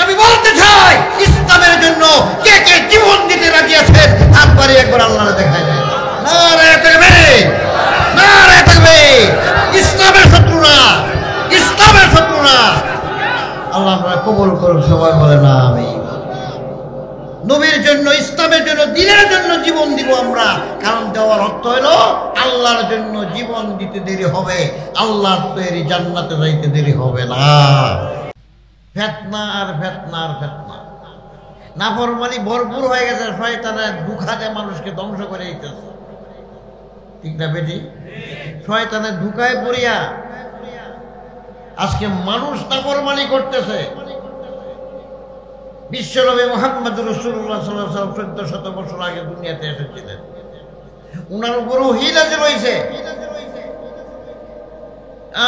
আমি বলতে চাই, ইসলামের জন্য কে কে জীবন দিতে রাজি আছেন হাত বাড়িয়ে একবার আল্লাহ দেখায় দেয়। নারায়ে তাকবীর, নারায়ে তাকবীর। ইসলামের শত্রু না, ইসলামের শত্রু না। আল্লাহ আমরা কবুল করুন, সবাই বলে না আমিন। নবীর জন্য, ইসলামের জন্য, দ্বীনের জন্য জীবন দিব আমরা। কারণ দেওয়ার অর্থ হলো আল্লাহর জন্য জীবন দিতে দেরি হবে, আল্লাহর তৈরি জান্নাতে যাইতে দেরি হবে না। ফিতনা আর ফিতনা আর ফিতনা, নাফরমানি ভরপুর হয়ে গেছে। শয়তানের ধোঁকাতে মানুষকে ধ্বংস করে দিতেছে, ঠিক না বেটি? শয়তানের ধোঁকায় পড়িয়া আজকে মানুষ নাফরমানি করতেছে। বিশ্বনবী মুহাম্মদ রাসূলুল্লাহ সাল্লাল্লাহু আলাইহি ওয়াসাল্লাম 1400 বছর আগে দুনিয়াতে এসেছিলেন। উনার উপর ওহী নাযিল হয়েছে।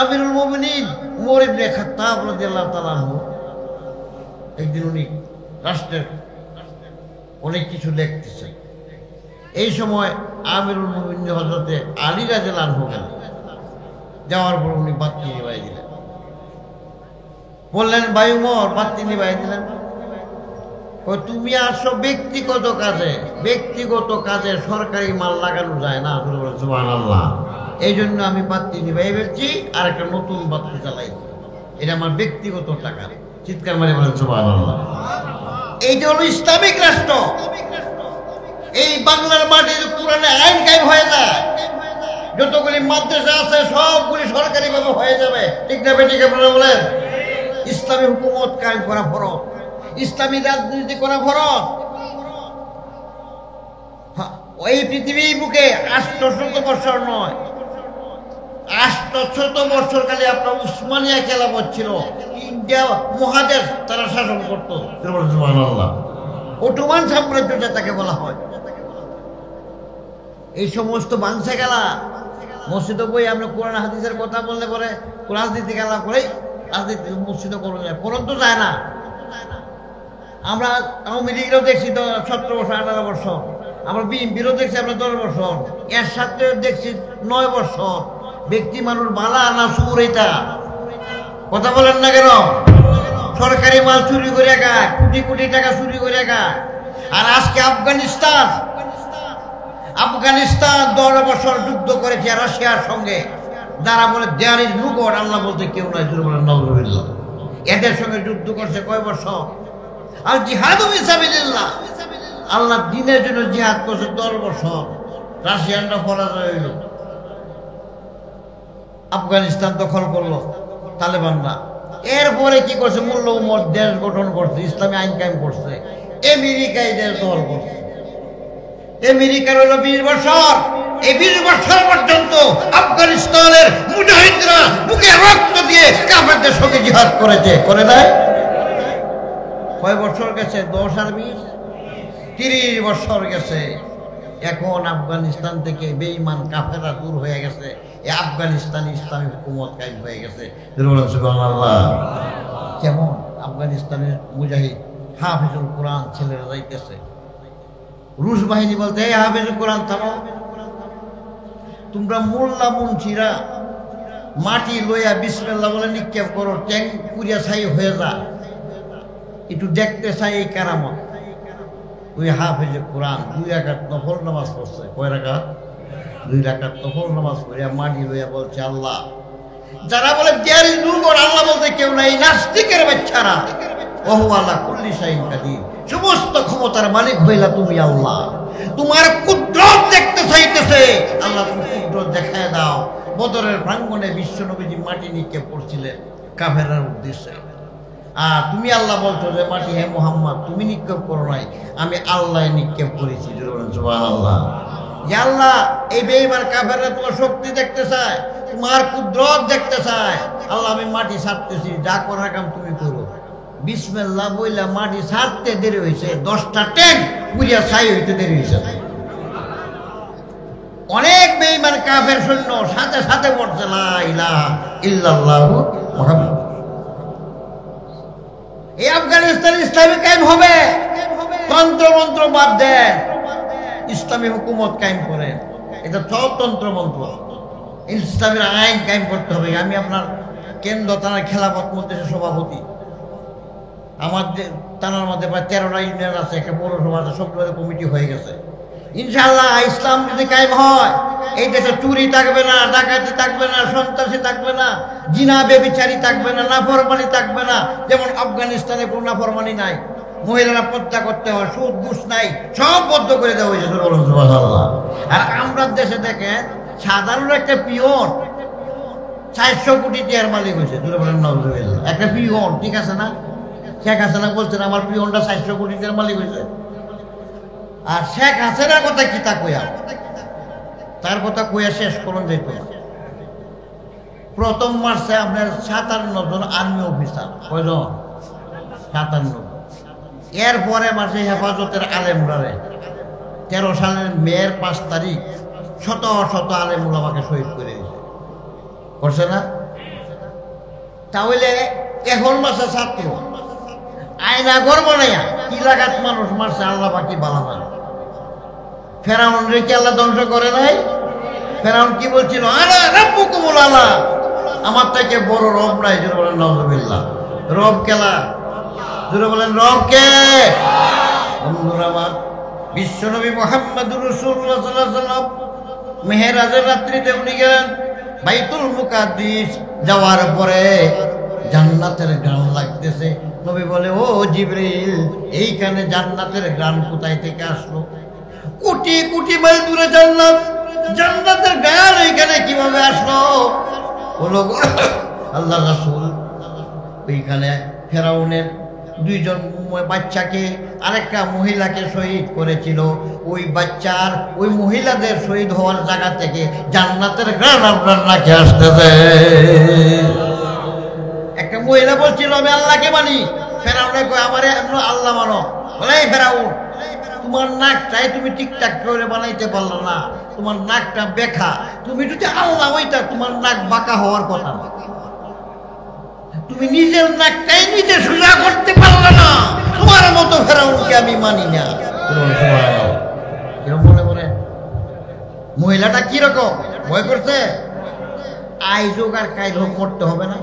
আমিরুল মুমিনিন উমর ইবনে খাত্তাব রাদিয়াল্লাহু তাআলা আনহু একদিন উনি রাষ্ট্রের অনেক কিছু লিখতেছেন। এই সময় আমিরুল মুমিনিন হযরতে আলী রাদিয়াল্লাহু আনহু গেলেন। যাওয়ার পর উনি বাতি নিভাই দিলেন। বললেন, ভাই উমর, বাতি নিভাই দিলেন। তুমি আসো ব্যক্তিগত কাজে, ব্যক্তিগত কাজে সরকারি মাল লাগানো যায় না। সুবহানাল্লাহ। এই জন্য আমি বাতি নিভাই ফেলছি আর একটা নতুন বাতি চালাইছি। এটা আমার ব্যক্তিগত টাকা। চিৎকার মারে বলেন সুবহানাল্লাহ। এইটা হলো ইসলামিক রাষ্ট্র। এই বাংলার মাটির কোরআনে আইন কায়েম হয়ে যায়, যতগুলি মাদ্রাসা আছে সবগুলি সরকারি ভাবে হয়ে যাবে, ঠিক না বেঠিক? আপনারা বলেন ইসলামী হুকুমত কায়েম করা ফরজ, ইসলামী রাজনীতি করা ফরজ। ওই পৃথিবীর বুকে 800 বছর নয়, 800 বছর কালে আপনার উসমানিয়া খেলাফত ছিল। তিনটা মহাদেশ তারা শাসন করত। সুবহানাল্লাহ। অটোমান সাম্রাজ্য তাকে বলা হয়। এই সমস্ত বাংশা খেলা মসজিদে বই আমরা কোরআন হাদিসের কথা বললে পরে রাজনীতি খেলা করে রাজনীতি মসজিদে করুন যায়, করুন তো যায় না। আমরা আওয়ামী লীগেরও দেখছি 17 বছর 18 বছর, আমরা বিএনপিরও দেখছি আমরা 10 বছর, এর সাথে দেখছি 9 বছর। ব্যক্তি মানুষ বালা না সুর, এটা কথা বলেন না কেন? সরকারি মাল চুরি করে খায়, কোটি কোটি টাকা চুরি করে খায়। আর আজকে আফগানিস্তান 10 বছর যুদ্ধ করেছে রাশিয়ার সঙ্গে, যারা বলে দেয়ার ইজ নো গড, আল্লাহ বলতে কেউ নাই। নাউযুবিল্লাহ। এদের সঙ্গে যুদ্ধ করছে কয় বছর? আর জিহাদু ফি সাবিলিল্লাহ, আল্লাহ দ্বীনের জন্য জিহাদ করছে 10 বছর। রাশিয়ানরা পরাজয় হইল, আফগানিস্তান দখল করলো তালেবানরা। এরপরে কি করছে? মোল্লা উমর দেশ গঠন করছে, ইসলামী আইন কায়েম করছে। আমেরিকায় দেশ দখল করছে। আমেরিকার হলো 20 বছর। এই 20 বছর পর্যন্ত আফগানিস্তানের মুজাহিদরা বুকে রক্ত দিয়ে কাফেরদের সঙ্গে জিহাদ করেছে, করে নাই? কয় বছর গেছে? 10 আর 20, 30 বছর গেছে। এখন আফগানিস্তান থেকে বেঈমান কাফেররা দূর হয়ে গেছে, এই আফগানিস্তানে ইসলামী হুকুমত কায়েম হয়ে গেছে। সুবহানাল্লাহ। কেমন আফগানিস্তানের মুজাহিদ হাফিজুল কোরআন ছেলেরা যাইতেছে, রুশ বাহিনী বলতে, এই হাফিজুল কোরআন থামো, তোমরা মোল্লা মুন্সিরা মাটি লইয়া বিসমিল্লাহ বলে নিক্ষেপ করো, ট্যাঙ্ক পুরিয়া ছাই হয়ে যা, একটু দেখতে চাই এই কারামত। ওই হাফিজুল কোরআন 2 রাকাত নফল নামাজ পড়ছে। কয় রাকাত? 2 রাকাত নফল নামাজ পড়িয়া মাটি লইয়া বলছে, আল্লাহ, যারা বলে দেয়ার ইজ নো গড, আল্লাহ বলতে কেউ নাই, নাস্তিকের বাচ্চারা, ওহু আল্লাহ কুল্লি শাইইন কাদির, সমস্ত ক্ষমতার মালিক হইলা তুমি আল্লাহ, তোমার কুদরত দেখতে চাইতেছে, আল্লাহ তুমি কুদরত দেখায় দাও। বদরের প্রাঙ্গণে বিশ্বনবীজি মাটি নিক্ষেপ করছিলেন কাফেরদের উদ্দেশ্যে। আর তুমি আল্লাহ বলছো যে মাটি, হে মুহাম্মদ তুমি নিক্ষেপ করো নাই, আমি আল্লাহ নিক্ষেপ করেছি। সুবহানাল্লাহ। ইয়া আল্লাহ, এই বেঈমান কাফেররা তোমার শক্তি দেখতে চায়, তোমার কুদরত দেখতে চায়। আল্লাহ, আমি মাটি ছাড়তেছি, যা করার কাম তুমি করো। বিসমিল্লাহ বইলা মাটি ছাড়তে দেরি হয়েছে, 10টা ট্যাঙ্ক পুরিয়া ছাই হইতে দেরি হয়েছে। অনেক বেঈমান কাফের সৈন্য সাথে সাথে পড়ছে লা ইলাহা ইল্লাল্লাহু মুহাম্মাদুর। এই আফগানিস্তান ইসলামী কায়েম হবে, তন্ত্র মন্ত্র বাদ দেন, ইসলামী হুকুমত কায়েম করেন। এটা সব তন্ত্র মন্ত্র, ইসলামের আইন কায়েম করতে হবে। আমি আপনার কেন্দ্র থানার খেলাফত মজলিসের সভাপতি, আমাদের থানার মধ্যে প্রায় 13টা ইউনিয়ন আছে, একটা পৌরসভা আছে, সবগুলো কমিটি হয়ে গেছে। ইনশাআল্লাহ ইসলাম যদি কায়েম হয় এই দেশে চুরি থাকবে না, ডাকাতি থাকবে না, সন্ত্রাসী থাকবে না, জিনা ব্যভিচারী থাকবে না, নাফরমানি থাকবে না। যেমন আফগানিস্তানে কোনো নাফরমানি নাই, মহিলারা পর্দা করতে হয়, সুদ ঘুষ নাই, সব বদ্ধ করে দেওয়া হয়েছে। আর আমরা দেশে দেখেন সাধারণ একটা পিয়ন 400 কোটি টাকার মালিক হয়েছে। একটা পিয়ন, ঠিক আছে না? শেখ হাসিনা বলছেন আমার পিয়নটা 400 কোটি টাকার মালিক হয়েছে। আর শেখ হাসিনার কথা কি তা কইয়া, তার কথা কইয়া শেষ করুন যেত না। প্রথম মার্চে আপনার 57 জন আর্মি অফিসার, কয়জন? 57। এরপরে মাসে হেফাজতের আলেমরারে 13 সালের মেয়ের 5 তারিখ শত শত আলেম ওলামাকে শহীদ করে দিয়েছে, করছে না? তাহলে এখন মাসে ছাত্র আয়না গর্ব নাইয়া কি লাগাত মানুষ মারছে, আল্লাহ বাকি বালা না। ফেরাউন রেখে আল্লাহ ধ্বংস করে নাই? ফেরাউন কি বলছিল? আলা রাব্বুকুমুল আলা, আমার থেকে বড় রব নাই। জোরে বলেন নাউযুবিল্লাহ। রব কেলা? জোরে বলেন রব কে? বন্ধুরা আমার, বিশ্বনবী মুহাম্মদুর রাসূলুল্লাহ সাল্লাল্লাহু আলাইহি ওয়াসাল্লাম মেহেরাজের রাত্রিতে উনি গেলেন বাইতুল মুকাদ্দিস। যাওয়ার পরে জান্নাতের গান লাগতেছে। নবী বলে, ও জিবরিল, এইখানে জান্নাতের গান কোথায় থেকে আসলো? কোটি কোটি মাইল দূরে জান্নাত, জান্নাতের গান এইখানে কিভাবে আসলো? বলো আল্লাহ রাসূল ওইখানে ফেরাউনের 2 জন বাচ্চাকে আরেকটা মহিলাকে শহীদ করেছিল। ওই বাচ্চার ওই মহিলাদের শহীদ হওয়ার জায়গা থেকে জান্নাতের গান আপনার নাকে আসতেছে। একটা মহিলা বলছিল আমি আল্লাহকে মানি। ফেরাউনে কই আমারে আল্লাহ মানো। বলে ফেরাউন, তোমার নাকটাই তুমি ঠিকঠাক করে বানাইতে পারলো না, তোমার নাকটা বেঁকা। তুমি যদি আল্লাহ হইতা তোমার নাক বাঁকা হওয়ার কথা না। তুমি নিজের নাকটাই নিজে সোজা করতে পারলে না, তোমার মতো ফেরাউনকে আমি মানি না। কিরকম মনে করে? মহিলাটা কিরকম ভয় করছে? আইজ হোক আর কাইল হোক মরতে হবে না?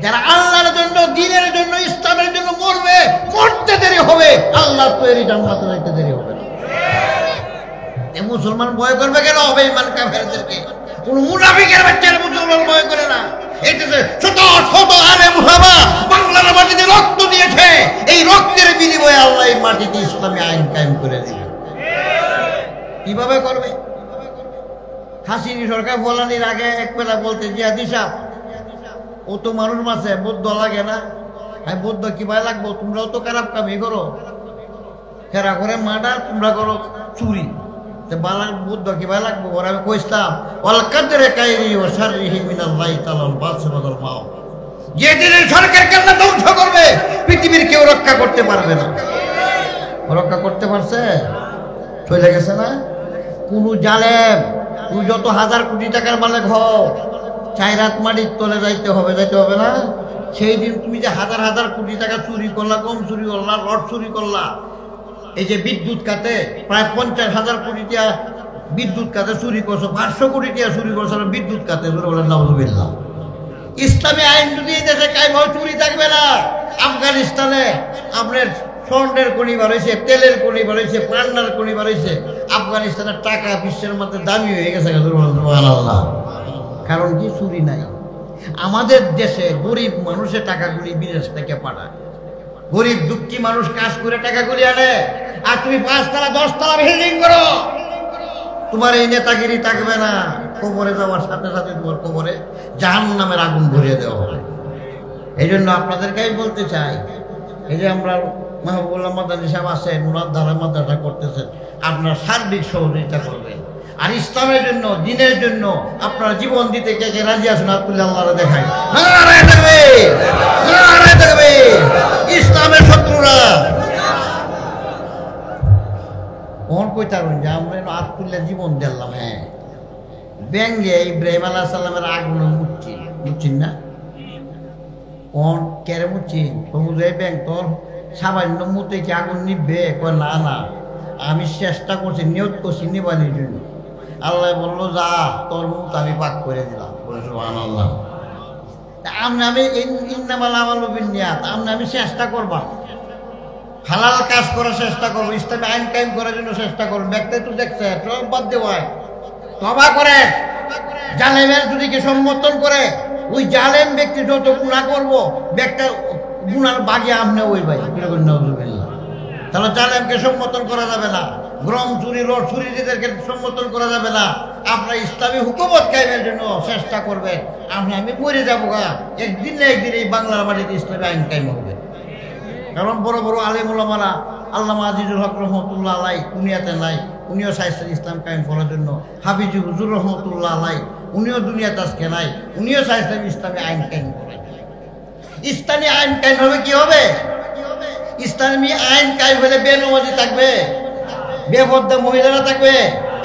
যারা আল্লাহর জন্য, দ্বীনের জন্য, ইসলামের জন্য মরবে, মরতে দেরি হবে, আল্লাহ তৈরি জান্নাতে যাইতে দেরি হবে না। এ মুসলমান ভয় করবে কেন? হবে ইমান কাফেরদেরকে। কোন মুনাফিকের বাচ্চারা মুসলমান ভয় করে না। এইটাতে শত শত আলেম ওলামা বাংলার মাটিতে রক্ত দিয়েছে। এই রক্তের বিনিময়ে আল্লাহ এই মাটিতে ইসলামী আইন কায়েম করে দিবে। কিভাবে করবে? হাসিনী সরকার বলানির আগে একবেলা বলতে, জিয়াদি সাহেব ও তো মানুষ মাসে বৌদ্ধ লাগে না? আমি বৌদ্ধ কিভাবে লাগবো? তোমরাও তো খারাপ কামি করো, হেরা করে মার্ডার, তোমরা করো চুরি, বালার বুদ্ধ কিভাবে লাগবো? ওরা আমি কইতাম ওয়াল কাদরে কাইরি ওয়া শাররিহি মিনাল্লাহি তাআলাল বাসিরুল মাও। যেদিন সরকারকে আল্লাহ ধ্বংস করবে পৃথিবীর কেউ রক্ষা করতে পারবে না। রক্ষা করতে পারছে? চলে গেছে না? কোন জালেম, তুই যত হাজার কোটি টাকার মালিক হও, 4 রাত মাটির তলে যাইতে হবে, যাইতে হবে না? সেই দিন তুমি যে হাজার হাজার কোটি টাকা চুরি করলা, গম চুরি করলা, রড চুরি করলা, এই যে বিদ্যুৎ খাতে প্রায় 50,000 কোটি টাকা বিদ্যুৎ খাতে চুরি করছো, 500 কোটি টাকা চুরি করছো বিদ্যুৎ খাতে। বলেন নাউযুবিল্লাহ। ইসলামী আইন যদি এই দেশে কায়েম হয়, চুরি থাকবে না। আফগানিস্তানে আপনার স্বর্ণের খনি বাড়াইছে, তেলের খনি বাড়াইছে, পান্নার খনি বাড়াইছে। আফগানিস্তানের টাকা বিশ্বের মধ্যে দামি হয়ে গেছে। সুবহানাল্লাহ। কারণ কি? চুরি নাই। আমাদের দেশে গরিব মানুষের টাকাগুলি বিদেশ থেকে পাঠায়। গরিব দুঃখী মানুষ কাজ করে টাকাগুলি আনে, আর তুমি 5 তলা 10 তলা বিল্ডিং করো। তোমার এই নেতাগিরি থাকবে না। কবরে যাওয়ার সাথে সাথে তোমার কবরে জাহান্নামের আগুন ভরিয়ে দেওয়া হবে। এই জন্য আপনাদেরকে আমি বলতে চাই, এই যে আমরা মাহবুবুল্লাহ মাদানী সাহেব আছেন, ওনার দ্বারা মাদ্রাসা করতেছেন, আপনারা সার্বিক সহযোগিতা করবেন। আর ইসলামের জন্য, দ্বীনের জন্য আপনারা জীবন দিতে কে কে রাজি আছেন? আল্লাহরা দেখায় ইসলামের শত্রুরা ওহন কই তারুন যে আমরা আত্মুল্লাহ জীবন দিলাম। হ্যাঁ, ব্যঙ্গে ইব্রাহিম আলাইহিস সালামের আগুন মুচ্ছিন না? ওহন কেরে মুচ্ছিন? সমুদ্রে ব্যাং তোর সামান্য মুতে কি আগুন নিবে? কয় না না, আমি চেষ্টা করছি, নিয়ত করছি নিবানির জন্য। আল্লাহ বললো যা, তোর মুখ আমি পাক করে দিলাম। বলে সুবহানাল্লাহ। আমি চেষ্টা করবা হালাল কাজ করার চেষ্টা করবো, ইসলামী আইন কায়েম করার জন্য চেষ্টা করবো। ব্যক্তি তো দেখছে সব বাদ দেওয়ায় তবা করে জালেমের যদি কে সম্মতন করে ওই জালেম ব্যক্তি যত গুণা করবো ব্যক্তি গুনার বাগে আমনে ওই ভাই তাহলে জালেমকে সম্মতন করা যাবে না, গ্রম চুরি রড চুরিদেরকে সম্মতন করা যাবে না। আপনার ইসলামী হুকুমত কায়েমের জন্য চেষ্টা করবেন। আমি মরে যাবো গা, একদিন না একদিন এই বাংলার মাটিতে ইসলামী আইন কায়েম হবে। কারণ বড় বড় আলেম ওলামারা আল্লামা আজিজুল হক রহমতুল্লাহ আলাই দুনিয়াতে নাই, উনিও চাইছেন ইসলাম কায়েম করার জন্য। হাফিজি হুজুর রহমতুল্লাহ আলাই উনিও দুনিয়াতে আজকে নাই, উনিও চাইছেন ইসলামী আইন কায়েম করার জন্য। ইসলামী আইন কায়েম হবে কি হবে? ইসলামী আইন কায়েম হলে বেনামাজি থাকবে, বেপর্দা মহিলারা থাকবে।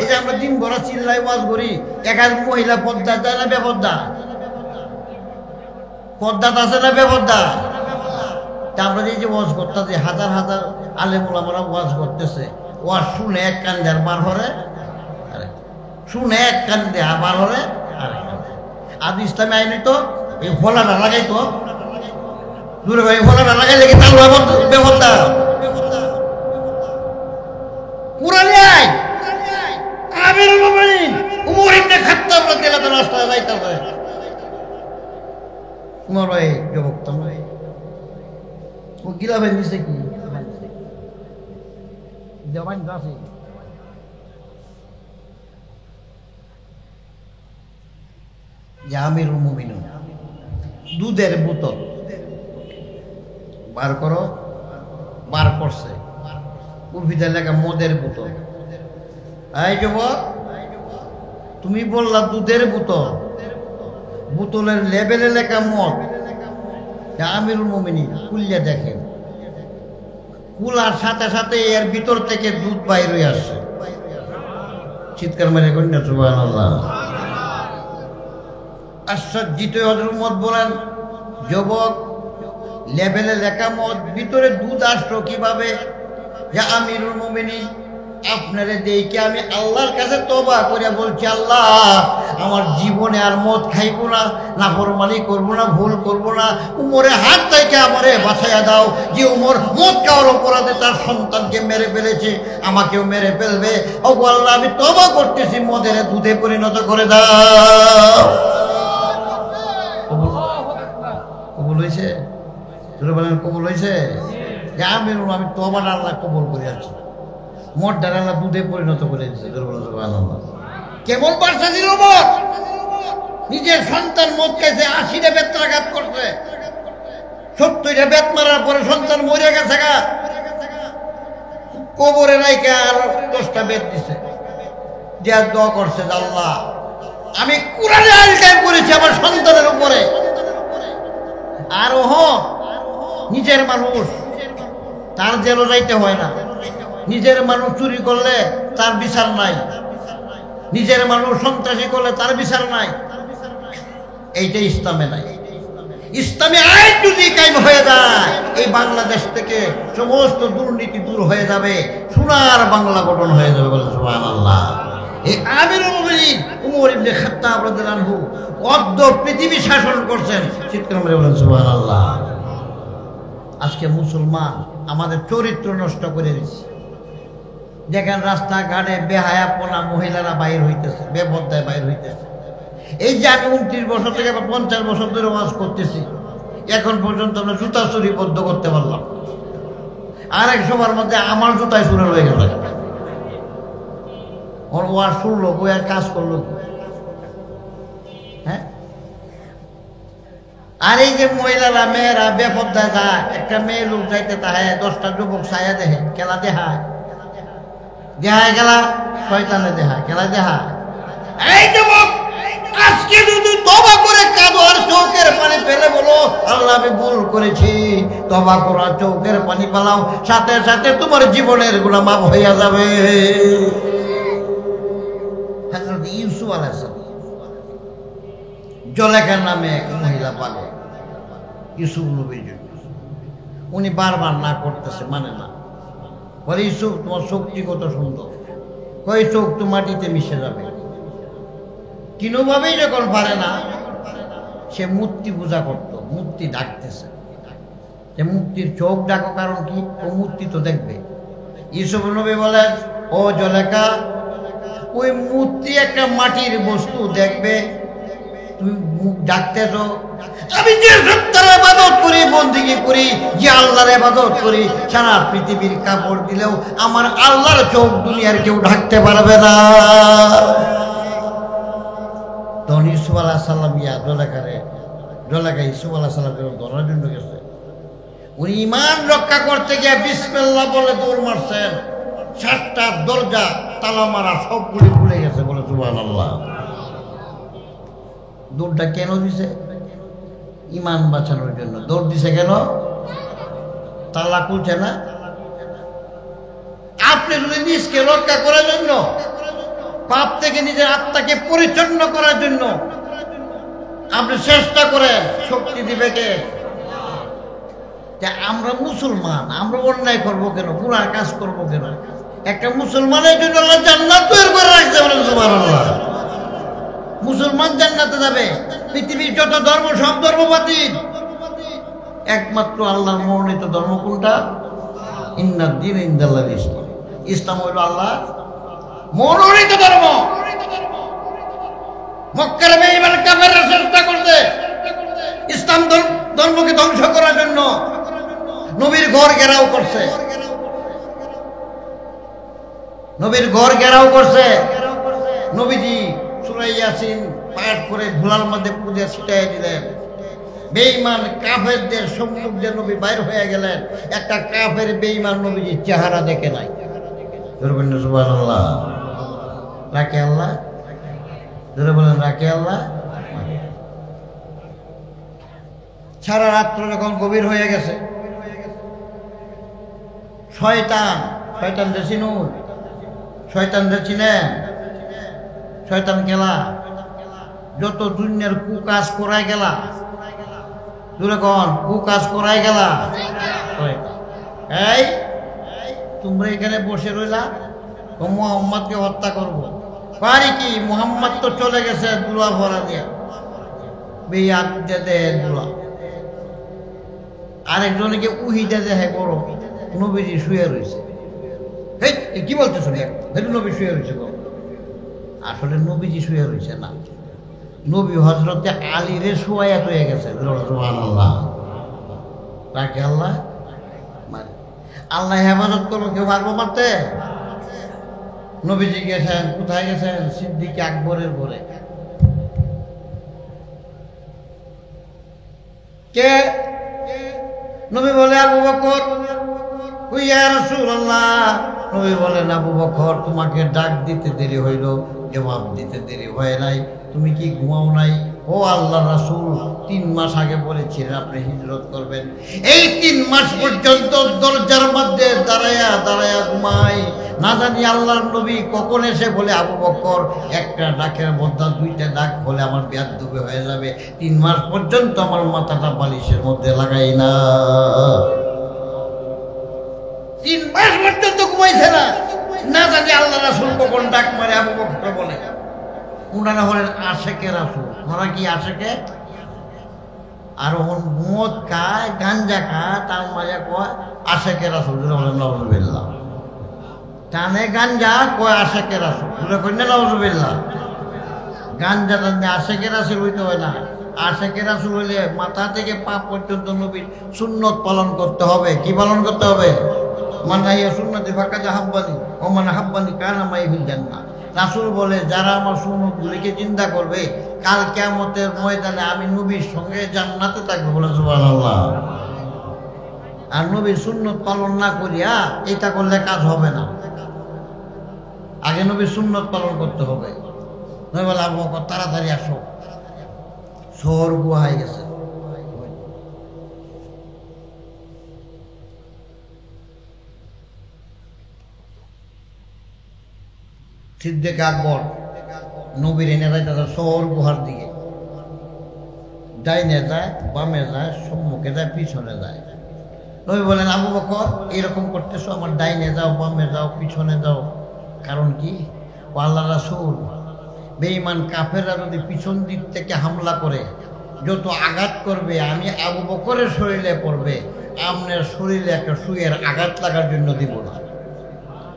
এই যে আমরা দিন ভরা চিল্লাই ওয়াজ করি, এক মহিলা পর্দা দেয় না বেপর্দা? পর্দা আছে না বেপর্দা? তা আমরা যে ওয়াজ করতেছি, হাজার হাজার আলেম ওলামারা ওয়াজ করতেছে, ওয়াজ শুনে এক কান দেয় বার হরে, শুনে এক কান দেয়া বার হরে। আর ইসলামী আইনে তো এই ফলাটা লাগাই তো দূরে ভাই, ফলাটা লাগাই লেগে তাল বেপর্দা। কুরআনে আইন আমিরুল মুমিনিন উমর ইবনে খাত্তাব রাদিয়াল্লাহু তাআলা রাস্তায় যাইতেছে, উমর ভাই যুবক তোমরা ও গিলা ভাই নিছে কি দেওয়ান গাছে যে আমিরুল মুমিনিন দুধের বোতল বার করো, বার করছে উর্ফিদের লেখা মদের বোতল। এই যুবক তুমি বললা দুধের বোতল, বোতলের লেবেলে লেখা মদ। আমিরুল মুমিনিন খুললে দেখেন, কুলার সাথে সাথে এর ভিতর থেকে দুধ বাইর হয়ে আসছে। চিৎকার মেরে কন্যা সুবহানাল্লাহ। আশ্চর্যিত হযরত মদ বলেন, যুবক লেবেলে লেখা মদ, ভিতরে দুধ আসলো কিভাবে? যে আমিরুল মুমিনিন আপনারে দেখে আমি আল্লাহর কাছে তওবা করে বলছি, আল্লাহ আমার জীবনে আর মদ খাইবো না, নাফরমানি করবো না, ভুল করবো না। উমরের হাত থেকে আমারে বাঁচাইয়া দাও। যে উমর মদ খাওয়ার অপরাধে তার সন্তানকে মেরে ফেলেছে, আমাকেও মেরে ফেলবে। ও আল্লাহ আমি তওবা করতেছি, মদের দুধে পরিণত করে দাও। কবুল হয়েছে? বলেন কবুল হয়েছে? যে আমি তওবাটা আল্লাহ কবুল করে আছি, মদ ডালা দুধে পরিণত করে দিচ্ছে। কেমন বার্তা ছিল মদ? নিজের সন্তান মদ খাইছে, 80টা বেত্রাঘাত করছে, 70টা বেত মারার পরে সন্তান মরে গেছে গা, কবরে রাইকা আর 10টা বেত দিছে। যে দোয়া করছে, আল্লাহ আমি কুরআনে আইন কায়েম করেছি আমার সন্তানের উপরে। আর নিজের মানুষ তার জেলও যাইতে হয় না, নিজের মানুষ চুরি করলে তার বিচার নাই, নিজের মানুষ সন্ত্রাসী করলে তার বিচার নাই। এইটা ইসলামে নাই। ইসলামী আইন যদি কায়েম হয়ে যায়, এই বাংলাদেশ থেকে সমস্ত দুর্নীতি দূর হয়ে যাবে, সোনার বাংলা গঠন হয়ে যাবে। বলে সুবহানাল্লাহ। এই আমিরুল মুমিনিন উমর ইবনে খাত্তাব রাদিয়াল্লাহু আনহু অর্ধ পৃথিবী শাসন করছেন। চিৎকার করে বলেন সুবহানাল্লাহ। আজকে মুসলমান আমাদের চরিত্র নষ্ট করে দিচ্ছে। দেখেন রাস্তাঘাটে বেহায়াপনা মহিলারা বাইর হইতেছে, বেপরদায় বাইর হইতেছে। এই যে আমি 29 বছর থেকে 50 বছর ধরে ওয়াজ করতেছি, এখন পর্যন্ত আমরা জুতা চুরি বদ্ধ করতে পারলাম। আর এক সবার মধ্যে আমার জুতায় চুরে রয়ে গেল। ওর ওয়াজ শুনলো, বই আর কাজ করলো। হ্যাঁ, আর এই যে মহিলারা মেয়েরা বেপরদায় যায়, একটা মেয়ে লোক যাইতে তাহে 10টা যুবক ছায়া দেখে, খেলা দেখায়, দেখায় খেলা, শয়তানে দেখায়, খেলা দেখায়। এই যুবক আজকে যদি তওবা করে কাঁদো আর চোখের পানি ফেলে বলো, আল্লাহ আমি ভুল করেছি, তওবা করো, চোখের পানি পালাও, সাথে সাথে তোমার জীবনের গুনাহ মাফ হইয়া যাবে। হযরত ইউসুফ আলাইহিস সালাম, জলেখার নামে এক মহিলা পাগল ইউসুফ নবীর জন্য। উনি বারবার না করতেছে, মানে না। বলে ইউসুফ তোমার শক্তি কত সুন্দর, কই চোখ তো মাটিতে মিশে যাবে। কোনোভাবেই যখন পারে না, সে মূর্তি পূজা করত, মূর্তি ডাকতেছে। যে মুক্তির চোখ ডাকো, কারণ কি? ও মূর্তি তো দেখবে। ইউসুফ নবী বলেন, ও জলেখা, ওই মূর্তি একটা মাটির বস্তু দেখবে, তুমি মুখ ডাকতেছ। আমি যে সত্তার ইবাদত করি, বন্দেগী করি, যে আল্লাহর ইবাদত করি, সারা পৃথিবীর কাপড় দিলেও আমার আল্লাহর চোখ দুনিয়ার কেউ ঢাকতে পারবে না। তখন ইউসুফ আলাইহিস সালাম জলেখা ইউসুফ আলাইহিস সালামকে ধরার জন্য গেছে। উনি ঈমান রক্ষা করতে গিয়ে বিসমিল্লাহ বলে দৌড় মারছেন, 7টা দরজা তালা মারা সবগুলি খুলে গেছে, বলে সুবহানাল্লাহ। দৌড়টা কেন দিছে? ঈমান বাঁচানোর জন্য দৌড় দিছে। কেন? তালা খুলছে না। আপনি যদি নিজকে রক্ষা করার জন্য, পাপ থেকে নিজের আত্মাকে পরিচ্ছন্ন করার জন্য আপনি চেষ্টা করেন, শক্তি দিবে কে? আমরা মুসলমান, আমরা অন্যায় করবো কেন, গুনার কাজ করবো কেন? একটা মুসলমানের জন্য আল্লাহ জান্নাত তৈরি করে রাখছে, বলেন সুবহানাল্লাহ। মুসলমান জান্নাতে যাবে। পৃথিবীর যত ধর্ম, সব ধর্ম বাতিল, একমাত্র আল্লাহর মনোনীত ধর্ম কোনটা? ইন্নাদ দীন ইনদাল্লাহিল ইসলাম। ইসলাম হইল আল্লাহ মনোনীত ধর্ম। মক্কার বেঈমান কাফেররা চেষ্টা করছে ইসলাম ধর্মকে ধ্বংস করার জন্য, নবীর ঘর ঘেরাও করছে, নবীর ঘর ঘেরাও করছে। নবীজি সূরা ইয়াসিন পাঠ করে ধুলার মধ্যে পুজো ছিটাই দিলেন। বেঈমান কাফেরদের সম্মুখে নবী বাইর হয়ে গেলেন। একটা কাফের বেঈমান নবীজির চেহারা দেখে নাই। সুবহানাল্লাহ। রাখে আল্লাহ, ধরে বলেন রাখে আল্লাহ। সারা রাত্র যখন গভীর হয়ে গেছে, শয়তান চিনুন, শয়তান চিনেন? শয়তান গেলা যত দুনিয়ার কুকাজ করাই গেলা, দুরকম কুকাজ করাই গেলা। এই তোমরা এখানে বসে রইলা, মুহাম্মদকে হত্যা করবো। পারি কি? মুহাম্মদ তো চলে গেছে দুলা ভরা দিয়ে, বেয়াত দে দুলা। আরেকজনকে উহিদা দেহে বড়, নবীজি শুয়ে রয়েছে। কি বলতেছ? নবী শুয়ে রয়েছে। আসলে নবীজি শুয়ে রয়েছে না, নবী হযরতে আলীরে শুয়ায়াত হয়ে গেছে। সুবহানাল্লাহ। রাখে আল্লাহ। আল্লাহ হেফাজত করলো, কেউ পারবো মারতে? নবীজি গেছেন, কোথায় গেছেন? সিদ্দিক আকবরের ঘরে। কে? নবী বলে আবু বকর। ইয়া রাসূলুল্লাহ। নবী বলেন, আবু বকর, তোমাকে ডাক দিতে দেরি হইল, জবাব দিতে দেরি হয় নাই। তুমি কি ঘুমাও নাই? ও আল্লাহ রাসূল, 3 মাস আগে বলেছিলেন আপনি হিজরত করবেন। এই 3 মাস পর্যন্ত দরজার মধ্যে দাঁড়ায়া ঘুমাই, না জানি আল্লাহর নবী কখন এসে বলে, আবু বকর, একটা ডাকের মধ্যে 2টা ডাক হলে আমার বেয়াদবি হয়ে যাবে। 3 মাস পর্যন্ত আমার মাথাটা বালিশের মধ্যে লাগাই না। 3 মাস পর্যন্ত ঘুমাইছে না, না জানি আল্লাহ রাসূল কখন ডাক মারে। আবু বকর বলে, উনারা হলেন আশেকে রাসূল। ওরা কি আশেকে? আর মদ খায়, গাঞ্জা খায়, তার মাঝে কয় আশেকে রাসূল। বলেন নাউযুবিল্লাহ। টানে গাঞ্জা, কয় আশেকে রাসূল। কই না নাউযুবিল্লাহ। গাঞ্জা টানে আশেকে রাসূল হইতে হয় না। আশেকে রাসূল হইলে মাথা থেকে পা পর্যন্ত নবীর সুন্নত পালন করতে হবে। কি পালন করতে হবে? মানাইয়া সুন্নতি ফাকাদ হাব্বানি ও মান হাব্বানি কানা মাই ফিল জান্নাহ। রাসূল বলে, যারা আমার সুন্নতগুলিকে চিন্তা করবে, কাল কিয়ামতের ময়দানে আমি নবীর সঙ্গে জান্নাতে থাকবো। বলে সুবহানাল্লাহ। আর নবীর সুন্নত পালন না করিয়া এটা করলে কাজ হবে না। আগে নবীর সুন্নত পালন করতে হবে। নবী বলে, আবু বকর তাড়াতাড়ি আসো, শহর গুহায় গেছে। সিদ্দিক আকবর নবীর এনে যায় তাদের শহর গুহার দিকে। ডাইনে যায়, বামে যায়, সম্মুখে যায়, পিছনে যায়। নবী বলেন, আবু বকর, এরকম করতেছো, আমার ডাইনে যাও, বামে যাও, পিছনে যাও। কারণ কি? ও আল্লাহ রাসূল, বেঈমান কাফেররা যদি পিছন দিক থেকে হামলা করে, যত আঘাত করবে আমি আবু বকরের শরীরে পড়বে, আপনার শরীরে একটা সুইয়ের আঘাত লাগার জন্য দিব না।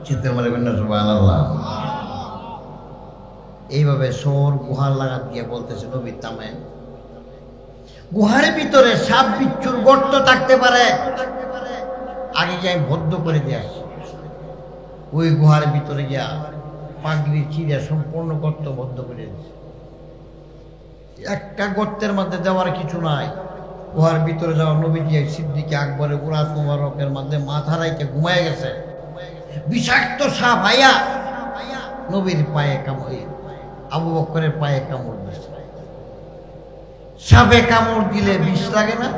চিন্তা মনে করেন না সুবহানাল্লাহ। এইভাবে সোর গুহার লাগাত দিয়ে বলতেছে নবী থামেন, গুহার ভিতরে সাপ বিচ্ছুর গর্ত থাকতে পারে, আগে গিয়ে আমি বদ্ধ করে দিয়ে আসি। ওই গুহার ভিতরে গিয়া পাগড়ি চিড়ে সম্পূর্ণ গর্ত বদ্ধ করে দিয়েছে। একটা গর্তের মধ্যে দেওয়ার কিছু নাই। গুহার ভিতরে যাওয়া নবীজি সিদ্দিক আকবরের উরাত মুবারকের মধ্যে মাথা রাইতে ঘুমায় গেছে। বিষাক্ত সাপ আইয়া নবীর পায়ে কামড়, আবু বকরের পায়ে কামড় দিয়েছে। সাপে কামড় দিলে বিষ লাগে না?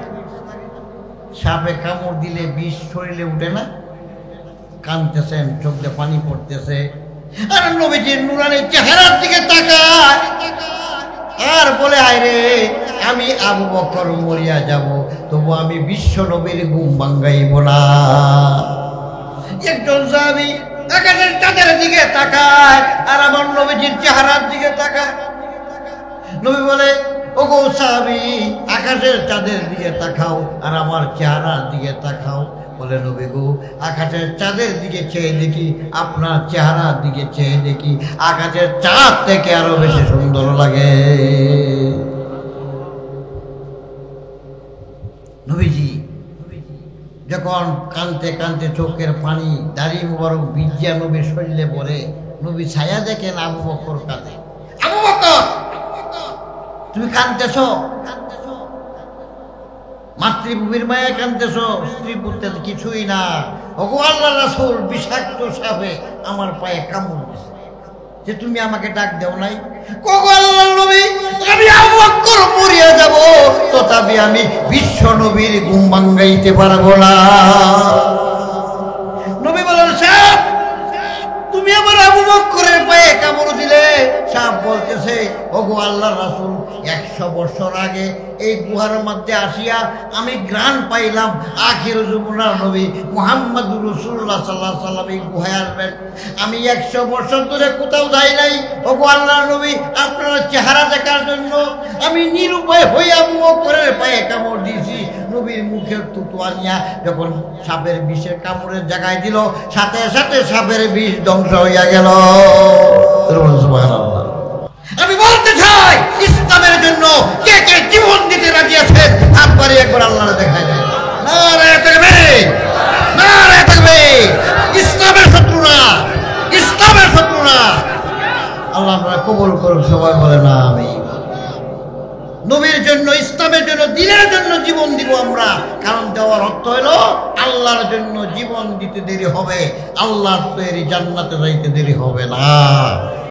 সাপে কামড় দিলে বিষ শরীরে উঠে না? কাঁদতেছেন, চোখ দিয়ে পানি পড়তেছে, আর নবীজির নুরানি চেহারার দিকে তাকায় আর বলে, আয় রে, আমি আবু বকর মরিয়া যাব, তবু আমি বিশ্ব নবীর ঘুম ভাঙ্গাইব না। একজন সাহাবী আকাশের চাঁদের দিকে তাকায় আর আমার নবীজির চেহারার দিকে তাকায়। নবী বলে, ওগো সাহাবী, আকাশের চাঁদের দিকে তাকাও আর আমার চেহারার দিকে তাকাও। বলে, নবী গো, আকাশের চাঁদের দিকে চেয়ে দেখি, আপনার চেহারার দিকে চেয়ে দেখি, আকাশের চাঁদ থেকে আরো বেশি সুন্দর লাগে। নবীজি যখন কানতে কানতে চোখের পানি দাড়ি মুবারক ভিজিয়া নবীর শরীরে পড়ে, নবী ছায়া দেখেন আবু বকর কাঁদে। আবু বকর, তুমি কাঁদতেছ? মাতৃভূমির মায়ে কাঁদতেছ? স্ত্রী পুত্রের কিছুই না। ওগো আল্লাহর রাসূল, বিষাক্ত সাপে আমার পায়ে কামড় দিয়েছে, যে তুমি আমাকে ডাক দেও নাই? ওগো আল্লাহর নবী, আমি আবু বকর মরিয়া যাব, তথাপি আমি বিশ্ব নবীর ঘুম ভাঙ্গাইতে পারবো না। নবী বলেন, সাপ, তুমি আমার আবু বকরের পায়ে কামড় দিলে। সাপ বলতেছে, ওগো আল্লাহর রাসূল, 100 বছর আগে এই গুহার মধ্যে আসিয়া আমি ঘ্রাণ পাইলাম আখির যুবনার নবী মুহাম্মদুর রাসূলুল্লাহ সাল্লাল্লাহু আলাইহি ওয়াসাল্লাম এই গুহায় আসবেন। আমি 100 বছর ধরে কোথাও যাই নাই। ওগো আল্লাহর নবী, আপনার চেহারা দেখার জন্য আমি নিরুপায় হয়ে আবু বকরের পায়ে কামড় দিয়েছি। নবীর মুখের থুতু আনিয়া যখন সাপের বিষের কামড়ের জায়গায় দিল, সাথে সাথে সাপের বিষ ধ্বংস হইয়া গেল। সুবহানাল্লাহ। আমি বলতে চাই, ইসলামের জন্য কে কে জীবন দিতে রাজি আছেন? হাত বাড়িয়ে একবার আল্লাহরে দেখায় দেন। নারায়ে তাকবীর, নারায়ে তাকবীর। ইসলামের শত্রু না, ইসলামের শত্রু না। আল্লাহ আপনারা কবুল করুন, সবাই বলে না আমিন। নবীর জন্য, ইসলামের জন্য, দ্বীনের জন্য জীবন দিব আমরা। কারণ দেওয়ার অর্থ হলো আল্লাহর জন্য জীবন দিতে দেরি হবে, আল্লাহর তৈরি জান্নাতে যাইতে দেরি হবে না।